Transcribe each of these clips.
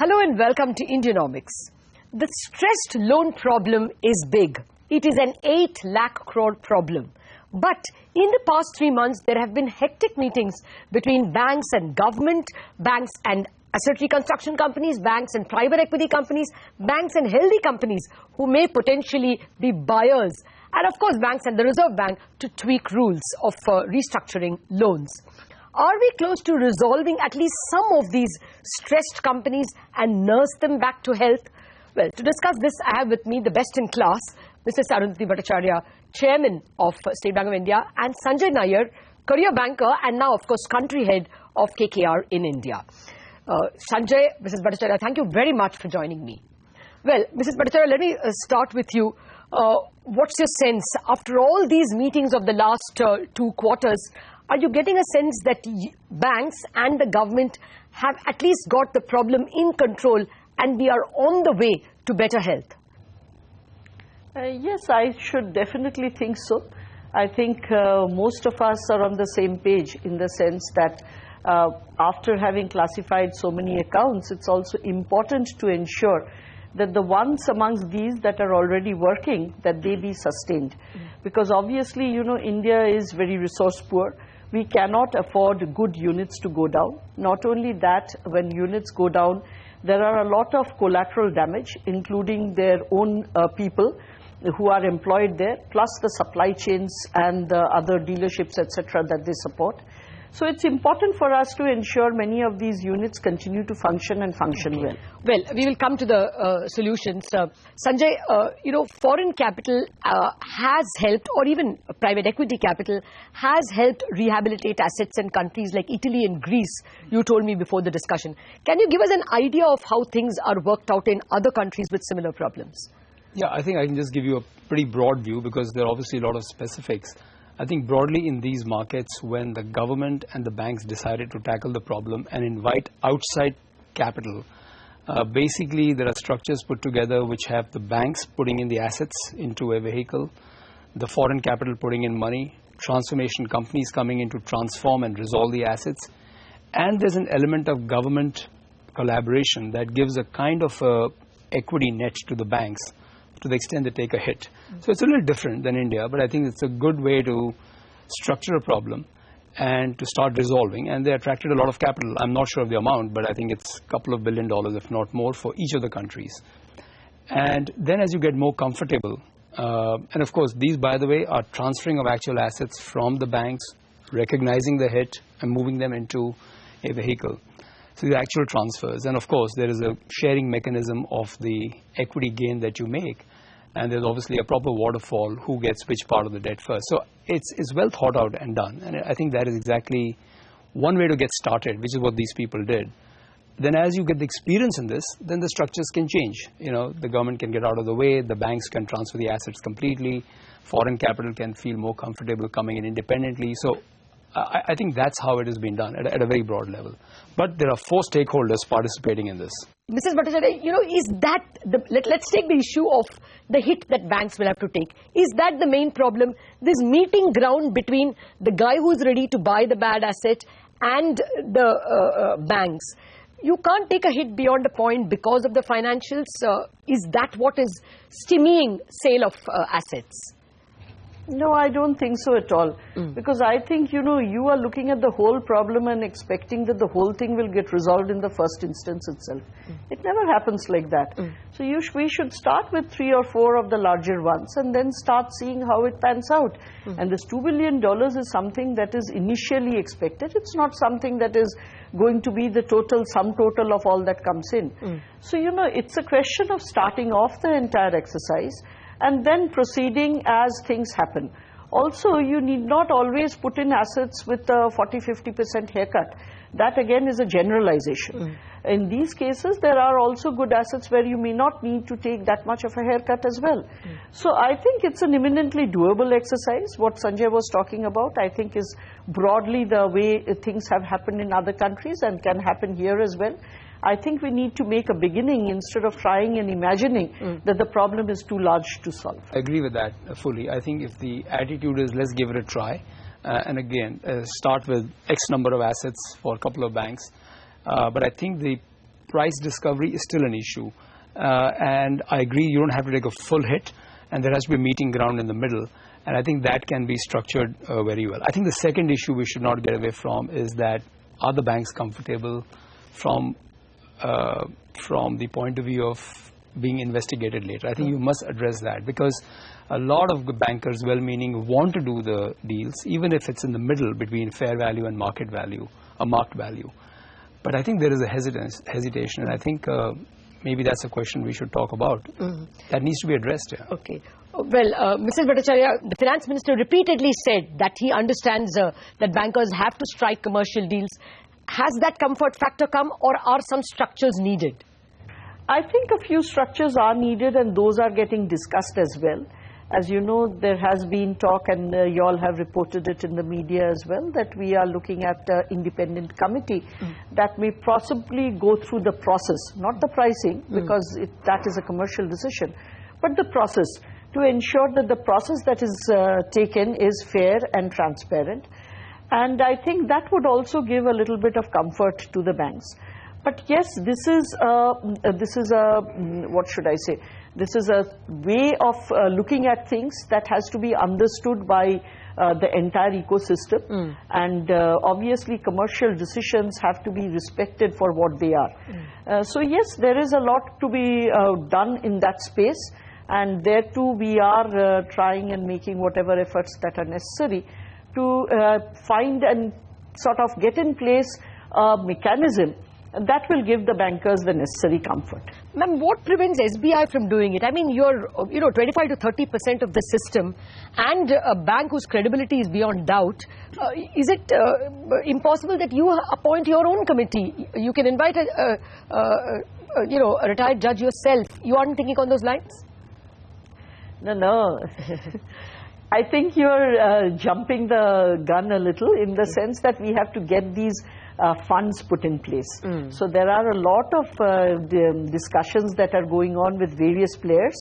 Hello and welcome to Indianomics. The stressed loan problem is big. It is an 8 lakh crore problem. But in the past 3 months, there have been hectic meetings between banks and government, banks and asset reconstruction companies, banks and private equity companies, banks and healthy companies who may potentially be buyers, and of course banks and the Reserve Bank to tweak rules of restructuring loans. Are we close to resolving at least some of these stressed companies and nurse them back to health? Well, to discuss this, I have with me the best in class, Mr. Arundhati Bhattacharya, Chairman of State Bank of India, and Sanjay Nair, career banker and now, of course, country head of KKR in India. Sanjay, Mrs. Bhattacharya, thank you very much for joining me. Well, Mrs. Bhattacharya, let me start with you. What's your sense? After all these meetings of the last 2 quarters, are you getting a sense that banks and the government have at least got the problem in control and we are on the way to better health? Yes, I should definitely think so. I think most of us are on the same page in the sense that after having classified so many accounts, it's also important to ensure that the ones amongst these that are already working, that they be sustained. Because obviously, you know, India is very resource poor. We cannot afford good units to go down. Not only that, when units go down, there are a lot of collateral damage, including their own people who are employed there, plus the supply chains and the other dealerships, etc., that they support. So it's important for us to ensure many of these units continue to function and function well. Well, we will come to the solutions. Sanjay, you know, foreign capital has helped, or even private equity capital has helped rehabilitate assets in countries like Italy and Greece, you told me before the discussion. Can you give us an idea of how things are worked out in other countries with similar problems? Yeah, I think I can just give you a pretty broad view because there are obviously a lot of specifics. I think broadly in these markets, when the government and the banks decided to tackle the problem and invite outside capital, basically there are structures put together which have the banks putting in the assets into a vehicle, the foreign capital putting in money, transformation companies coming in to transform and resolve the assets, and there's an element of government collaboration that gives a kind of equity net to the banks to the extent they take a hit. So it's a little different than India, but I think it's a good way to structure a problem and to start resolving. And they attracted a lot of capital. I'm not sure of the amount, but I think it's a couple of $1 billion, if not more, for each of the countries. And then as you get more comfortable, and of course, these, by the way, are transferring of actual assets from the banks, recognizing the hit and moving them into a vehicle. So the actual transfers, and of course there is a sharing mechanism of the equity gain that you make, and there's obviously a proper waterfall who gets which part of the debt first. So it's well thought out and done, and I think that is exactly one way to get started, which is what these people did. Then as you get the experience in this, then the structures can change. You know, the government can get out of the way, the banks can transfer the assets completely, foreign capital can feel more comfortable coming in independently. So I think that's how it has been done at a very broad level. But there are 4 stakeholders participating in this. Mrs. Bhattacharya, you know, is that, let's take the issue of the hit that banks will have to take. Is that the main problem? This meeting ground between the guy who's ready to buy the bad asset and the banks. You can't take a hit beyond a point because of the financials. Is that what is stymieing sale of assets? No, I don't think so at all. Because I think, you know, you are looking at the whole problem and expecting that the whole thing will get resolved in the first instance itself. It never happens like that. So we should start with 3 or 4 of the larger ones and then start seeing how it pans out. And this $2 billion is something that is initially expected. It's not something that is going to be the sum total of all that comes in. So, you know, it's a question of starting off the entire exercise and then proceeding as things happen. Also, you need not always put in assets with a 40–50% haircut. That again is a generalization. In these cases, there are also good assets where you may not need to take that much of a haircut as well. So I think it's an eminently doable exercise. What Sanjay was talking about, I think, is broadly the way things have happened in other countries and can happen here as well. I think we need to make a beginning instead of trying and imagining that the problem is too large to solve. I agree with that fully. I think if the attitude is let's give it a try, and again, start with X number of assets for a couple of banks. But I think the price discovery is still an issue. And I agree, you don't have to take a full hit, and there has to be a meeting ground in the middle. And I think that can be structured very well. I think the second issue we should not get away from is that, are the banks comfortable from the point of view of being investigated later? I think you must address that, because a lot of bankers, well-meaning, want to do the deals, even if it's in the middle between fair value and market value, or marked value. But I think there is a hesitation, and I think maybe that's a question we should talk about. That needs to be addressed. Yeah. Okay. Well, Mrs. Bhattacharya, the finance minister repeatedly said that he understands that bankers have to strike commercial deals. Has that comfort factor come, or are some structures needed? I think a few structures are needed, and those are getting discussed as well. As you know, there has been talk, and you all have reported it in the media as well, that we are looking at an independent committee that may possibly go through the process, not the pricing, because that is a commercial decision, but the process, to ensure that the process that is taken is fair and transparent. And I think that would also give a little bit of comfort to the banks. But yes, this is what should I say? This is a way of looking at things that has to be understood by the entire ecosystem. And obviously, commercial decisions have to be respected for what they are. So yes, there is a lot to be done in that space. And there too, we are trying and making whatever efforts that are necessary to find and sort of get in place a mechanism that will give the bankers the necessary comfort. Ma'am, what prevents SBI from doing it? I mean, you're 25 to 30% of the system, and a bank whose credibility is beyond doubt. Is it impossible that you appoint your own committee? You can invite a retired judge yourself. You aren't thinking on those lines? No. I think you're jumping the gun a little, in the sense that we have to get these funds put in place. So there are a lot of discussions that are going on with various players,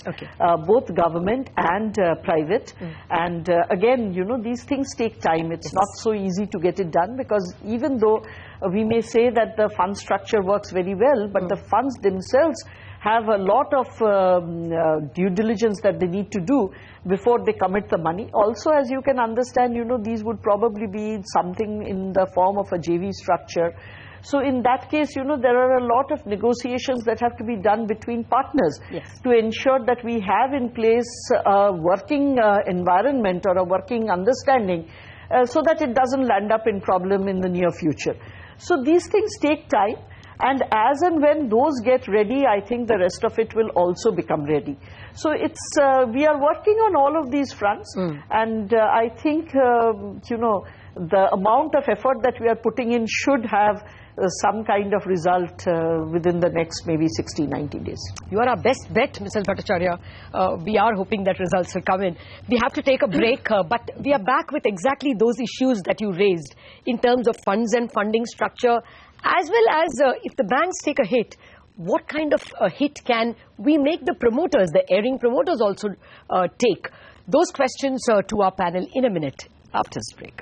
both government and private. And again, these things take time. It's not so easy to get it done, because even though we may say that the fund structure works very well, but the funds themselves have a lot of due diligence that they need to do before they commit the money. Also, as you can understand, these would probably be something in the form of a JV structure. So in that case, there are a lot of negotiations that have to be done between partners to ensure that we have in place a working environment or a working understanding, so that it doesn't land up in problem in the near future. So these things take time. And as and when those get ready, I think the rest of it will also become ready. So it's we are working on all of these fronts, and I think the amount of effort that we are putting in should have some kind of result within the next maybe 60-90 days. You are our best bet, Mrs. Bhattacharya. We are hoping that results will come in. We have to take a break, but we are back with exactly those issues that you raised in terms of funds and funding structure, as well as if the banks take a hit, what kind of a hit can we make the promoters, the erring promoters also take? Those questions to our panel in a minute after this break.